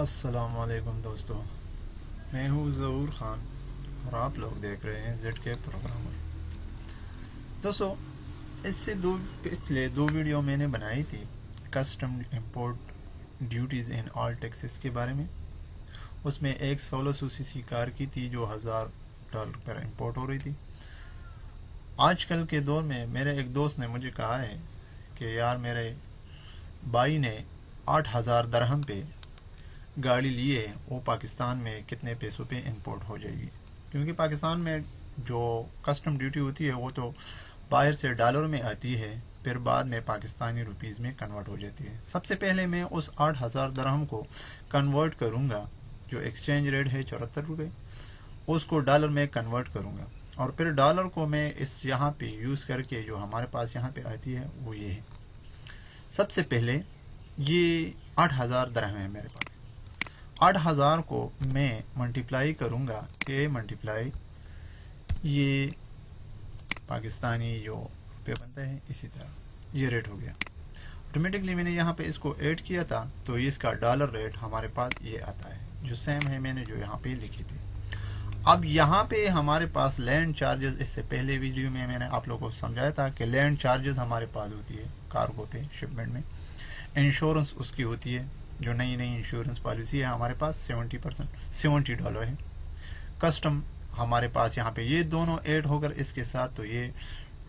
अस्सलाम वालेकुम दोस्तों, मैं हूँ ज़हूर ख़ान और आप लोग देख रहे हैं जेड के प्रोग्रामर। दोस्तों, इससे पिछले दो वीडियो मैंने बनाई थी custom import duties in all taxes के बारे में। उसमें एक 1600 सीसी कार की थी जो $1000 पर इंपोर्ट हो रही थी। आजकल के दौर में मेरे एक दोस्त ने मुझे कहा है कि यार मेरे भाई ने 8000 दरहम पे गाड़ी लिए, वो पाकिस्तान में कितने पैसों पे इंपोर्ट हो जाएगी। क्योंकि पाकिस्तान में जो कस्टम ड्यूटी होती है वो तो बाहर से डॉलर में आती है, फिर बाद में पाकिस्तानी रुपीज़ में कन्वर्ट हो जाती है। सबसे पहले मैं उस 8000 दरहम को कन्वर्ट करूँगा, जो एक्सचेंज रेट है 74 रुपये, उसको डॉलर में कन्वर्ट करूँगा और फिर डॉलर को मैं इस यहाँ पे यूज़ करके जो हमारे पास यहाँ पे आती है वो ये है। सबसे पहले ये 8000 दरहम है मेरे पास। 8000 को मैं मल्टीप्लाई करूँगा, ए मल्टीप्लाई ये पाकिस्तानी जो रुपये बनता है, इसी तरह ये रेट हो गया। ऑटोमेटिकली मैंने यहाँ पे इसको ऐड किया था तो इसका डॉलर रेट हमारे पास ये आता है, जो सेम है मैंने जो यहाँ पे लिखी थी। अब यहाँ पे हमारे पास लैंड चार्जेस, इससे पहले वीडियो में मैंने आप लोगों को समझाया था कि लैंड चार्जेस हमारे पास होती है कार्गो पे, शिपमेंट में। इंश्योरेंस उसकी होती है, जो नई इंश्योरेंस पॉलिसी है हमारे पास $70 है। कस्टम हमारे पास यहाँ पे ये दोनों ऐड होकर इसके साथ तो ये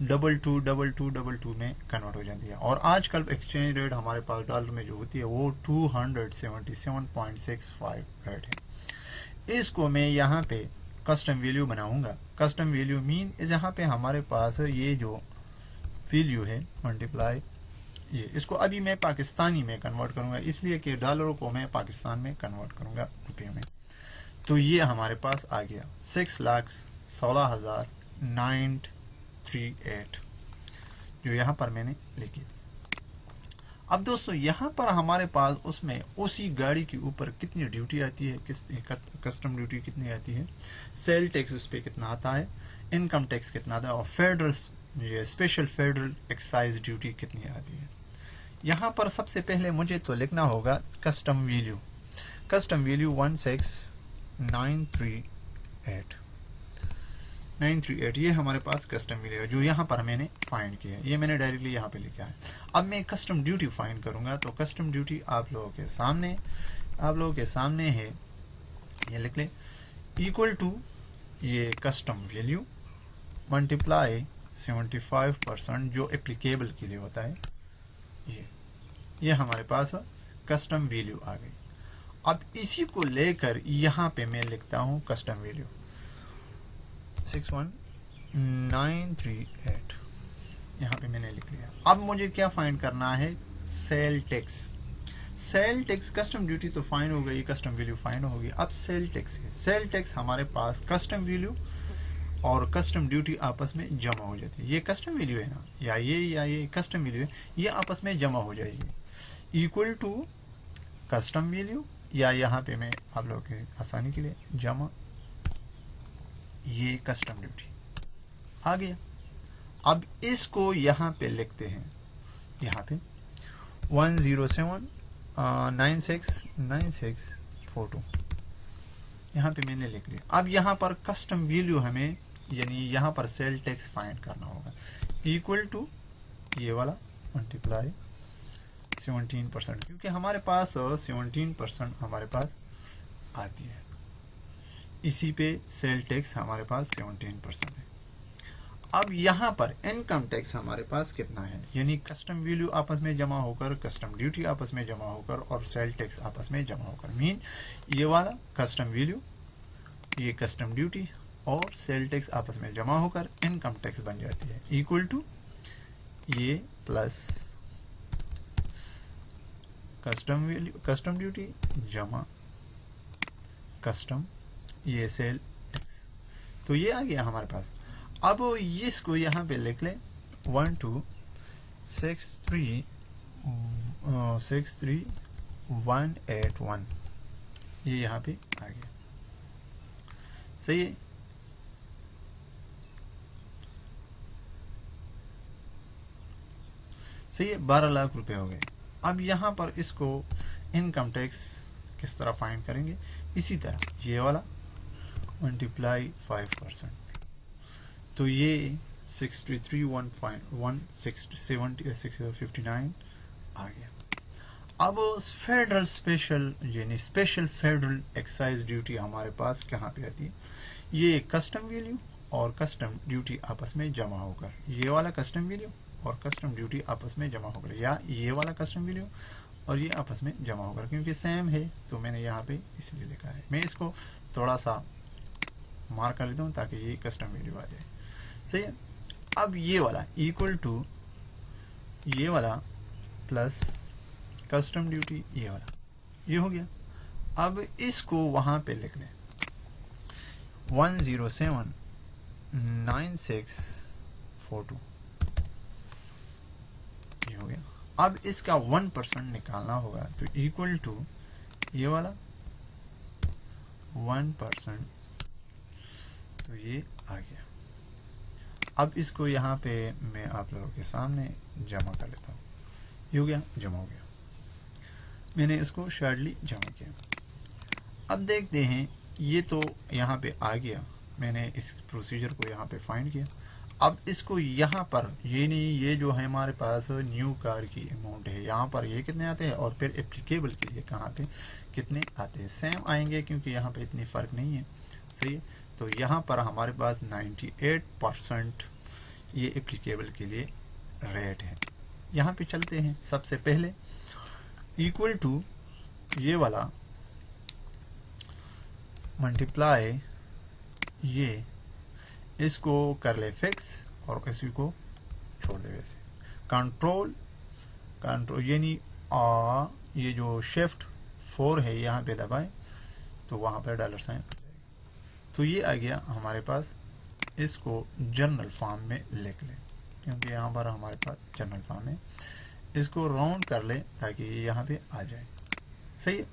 2222 में कन्वर्ट हो जाती है। और आजकल एक्सचेंज रेट हमारे पास डॉलर में जो होती है वो 277.65 रेट है। इसको मैं यहाँ पे कस्टम वैल्यू बनाऊंगा। कस्टम वैल्यू मीन यहाँ पे हमारे पास ये जो वैल्यू है मल्टीप्लाई ये, इसको अभी मैं पाकिस्तानी में कन्वर्ट करूंगा, इसलिए कि डॉलरों को मैं पाकिस्तान में कन्वर्ट करूंगा रुपये में। तो ये हमारे पास आ गया 6,16,938 जो यहाँ पर मैंने लिखी थी। अब दोस्तों यहाँ पर हमारे पास उसमें उसी गाड़ी के ऊपर कितनी ड्यूटी आती है, कस्टम ड्यूटी कितनी आती है, सेल टैक्स उस पर कितना आता है, इनकम टैक्स कितना आता है और federal special federal excise duty कितनी आती है। यहाँ पर सबसे पहले मुझे तो लिखना होगा कस्टम वैल्यू। कस्टम वैल्यू 16938 ये हमारे पास कस्टम वैल्यू है जो यहाँ पर मैंने फाइंड किया है। ये मैंने डायरेक्टली यहाँ पे लिखा है। अब मैं कस्टम ड्यूटी फाइंड करूँगा तो कस्टम ड्यूटी आप लोगों के सामने है, ये लिख ले, इक्वल टू ये कस्टम वैल्यू मल्टीप्लाई 75% जो एप्लीकेबल के लिए होता है। ये हमारे पास कस्टम वैल्यू आ गई। अब इसी को लेकर यहाँ पे मैं लिखता हूँ कस्टम वैल्यू 61938 यहाँ पे मैंने लिख लिया। अब मुझे क्या फाइंड करना है, sale tax. Sale tax custom duty तो फाइंड हो गई, कस्टम वैल्यू फाइंड होगी। अब सेल टैक्स है। सेल टैक्स हमारे पास कस्टम वैल्यू और कस्टम ड्यूटी आपस में जमा हो जाती है। ये कस्टम वैल्यू है ना, या ये कस्टम वैल्यू है, ये आपस में जमा हो जाएगी इक्वल टू कस्टम वैल्यू, या यहाँ पे मैं आप लोगों के आसानी के लिए जमा ये कस्टम ड्यूटी आ गया। अब इसको यहाँ पे लिखते हैं, यहाँ पे 107969642 यहाँ पे मैंने लिख लिया। अब यहाँ पर कस्टम वैल्यू हमें, यानी यहाँ पर सेल टैक्स फाइंड करना होगा, इक्वल टू ये वाला मल्टीप्लाई 17%, क्योंकि हमारे पास 17% हमारे पास आती है। इसी पे सेल टैक्स हमारे पास 17% है। अब यहाँ पर इनकम टैक्स हमारे पास कितना है, यानी कस्टम वैल्यू आपस में जमा होकर, कस्टम ड्यूटी आपस में जमा होकर और सेल टैक्स आपस में जमा होकर, मीन ये वाला कस्टम वैल्यू, ये कस्टम ड्यूटी और सेल टैक्स आपस में जमा होकर इनकम टैक्स बन जाती है, इक्वल टू ये plus custom value, custom duty जमा कस्टम ये सेल टैक्स। तो ये आ गया हमारे पास। अब इसको यहाँ पे लिख ले 1263181 ये यहाँ पे आ गया। सही है। सही है, 12 लाख रुपए हो गए। अब यहाँ पर इसको इनकम टैक्स के किस तरह फाइंड करेंगे, इसी तरह ये वाला मल्टीप्लाई 5%, तो ये 63,159 आ गया। अब फेडरल स्पेशल यानी स्पेशल फेडरल एक्साइज ड्यूटी हमारे पास कहाँ पे आती है, ये कस्टम वैल्यू और कस्टम ड्यूटी आपस में जमा होकर, ये वाला कस्टम वैल्यू और कस्टम ड्यूटी आपस में जमा होकर, या ये वाला कस्टम वैल्यू और ये आपस में जमा होकर, क्योंकि सेम है तो मैंने यहाँ पे इसलिए लिखा है। मैं इसको थोड़ा सा मार्क कर लेता हूँ ताकि ये कस्टम वैल्यू आ जाए। सही है। अब ये वाला इक्वल टू ये वाला प्लस कस्टम ड्यूटी ये वाला, ये हो गया। अब इसको वहाँ पे लिख लें 1079642, ये हो गया। अब इसका 1% निकालना होगा, तो इक्वल टू ये वाला 1%, तो ये आ गया। अब इसको यहाँ पे मैं आप लोगों के सामने जमा कर लेता हूँ, ये हो गया, जमा हो गया। मैंने इसको शार्टली जमा किया। अब देखते हैं, ये तो यहाँ पे आ गया, मैंने इस प्रोसीजर को यहाँ पे फाइंड किया। अब इसको यहाँ पर ये नहीं, ये जो है हमारे पास न्यू कार की अमाउंट है, यहाँ पर ये कितने आते हैं और फिर एप्लीकेबल के लिए कहाँ पे कितने आते हैं, सेम आएंगे क्योंकि यहाँ पे इतनी फ़र्क नहीं है। सही है। तो यहाँ पर हमारे पास 98% ये एप्लीकेबल के लिए रेट है। यहाँ पे चलते हैं, सबसे पहले इक्वल टू ये वाला मल्टीप्लाई ये, इसको कर ले फिक्स और इसी को छोड़ दे वैसे। कंट्रोल यानी ये जो शिफ्ट 4 है यहाँ पे दबाएं तो वहाँ पे $साइन आ जाएगा। तो ये आ गया हमारे पास। इसको जर्नल फॉर्म में लिख लें क्योंकि यहाँ पर हमारे पास जर्नल फॉर्म है। इसको राउंड कर लें ताकि ये यहाँ पे आ जाए। सही है।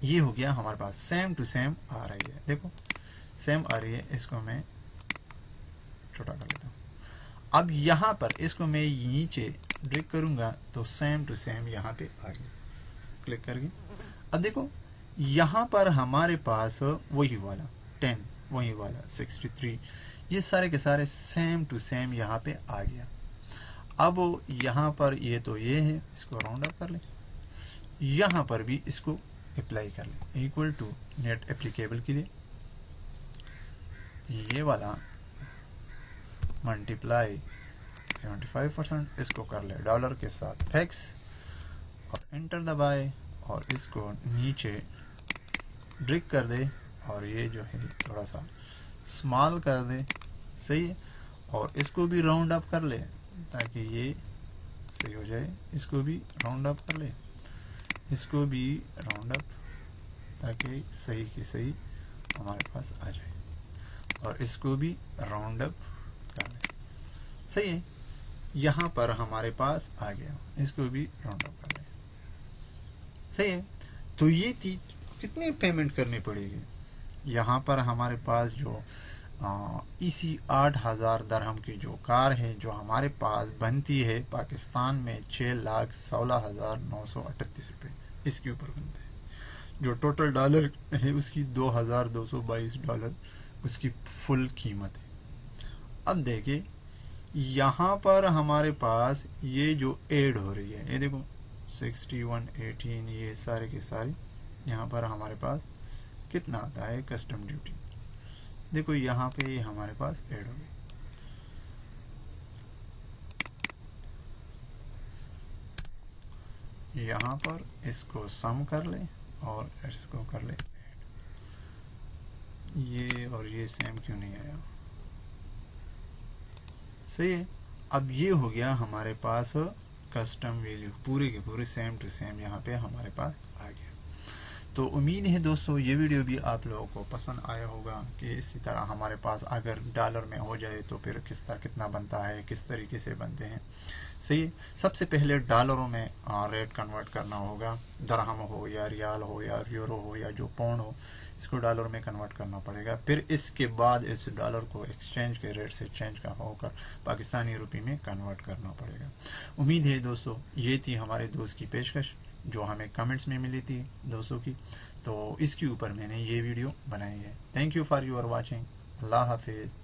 ये हो गया हमारे पास, सेम टू सेम आ रही है, देखो सेम आ रही है। इसको मैं छोटा कर लेता हूँ। अब यहाँ पर इसको मैं नीचे ड्रैग करूँगा तो सेम टू सेम यहाँ पे आ गया, क्लिक करके। अब देखो यहाँ पर हमारे पास वही वाला 10, वही वाला 63, ये सारे के सारे सेम टू सेम यहाँ पे आ गया। अब यहाँ पर ये तो ये है, इसको राउंड अप कर लें, यहाँ पर भी इसको अप्लाई कर लें इक्वल टू नेट एप्लीकेबल के लिए ये वाला मल्टीप्लाई 75%, इसको कर ले डॉलर के साथ फिक्स और एंटर दबाए और इसको नीचे ड्रैग कर दे और ये जो है थोड़ा सा स्मॉल कर दे। सही है। और इसको भी राउंड अप कर ले ताकि ये सही हो जाए। इसको भी राउंड अप कर ले, इसको भी राउंड अप ताकि सही की सही हमारे पास आ जाए और इसको भी राउंड अप कर ले। सही है। यहाँ पर हमारे पास आ गया, इसको भी राउंड अप कर ले। सही है। तो ये कितनी पेमेंट करनी पड़ेगी, यहाँ पर हमारे पास जो इसी 8,000 दरहम की जो कार है जो हमारे पास बनती है पाकिस्तान में 6,16,938 रुपये इसके ऊपर बनते हैं। जो टोटल डॉलर है उसकी $2,222 उसकी फुल कीमत है। अब देखिए यहाँ पर हमारे पास ये जो ऐड हो रही है, ये देखो 6118, ये सारे के सारे यहाँ पर हमारे पास कितना आता है कस्टम ड्यूटी। देखो यहाँ पे ये हमारे पास ऐड हो गई। यहाँ पर इसको सम कर ले और इसको कर ले ऐड। ये और ये सेम क्यों नहीं आया। सही है। अब ये हो गया हमारे पास कस्टम वैल्यू, पूरे के पूरे सेम टू सेम यहाँ पे हमारे पास आ गया। तो उम्मीद है दोस्तों ये वीडियो भी आप लोगों को पसंद आया होगा कि इसी तरह हमारे पास अगर डॉलर में हो जाए तो फिर कितना बनता है, किस तरीके से बनते हैं। صحیح. سب سے پہلے ڈالروں میں ریٹ کنورٹ کرنا ہوگا، درہم ہو یا ریال ہو یا یورو ہو یا جو پاؤنڈ ہو، اس کو ڈالر میں کنورٹ کرنا پڑے گا. پھر اس کے بعد اس ڈالر کو ایکسچینج کے ریٹ سے چینج کا ہو کر پاکستانی روپی میں کنورٹ کرنا پڑے گا. امید ہے دوستو یہ تھی ہمارے دوست کی پیشکش جو ہمیں کمنٹس میں ملی تھی دوستوں کی، تو اس کے اوپر میں نے یہ ویڈیو بنائی ہے. Thank you for your watching. اللہ حافظ.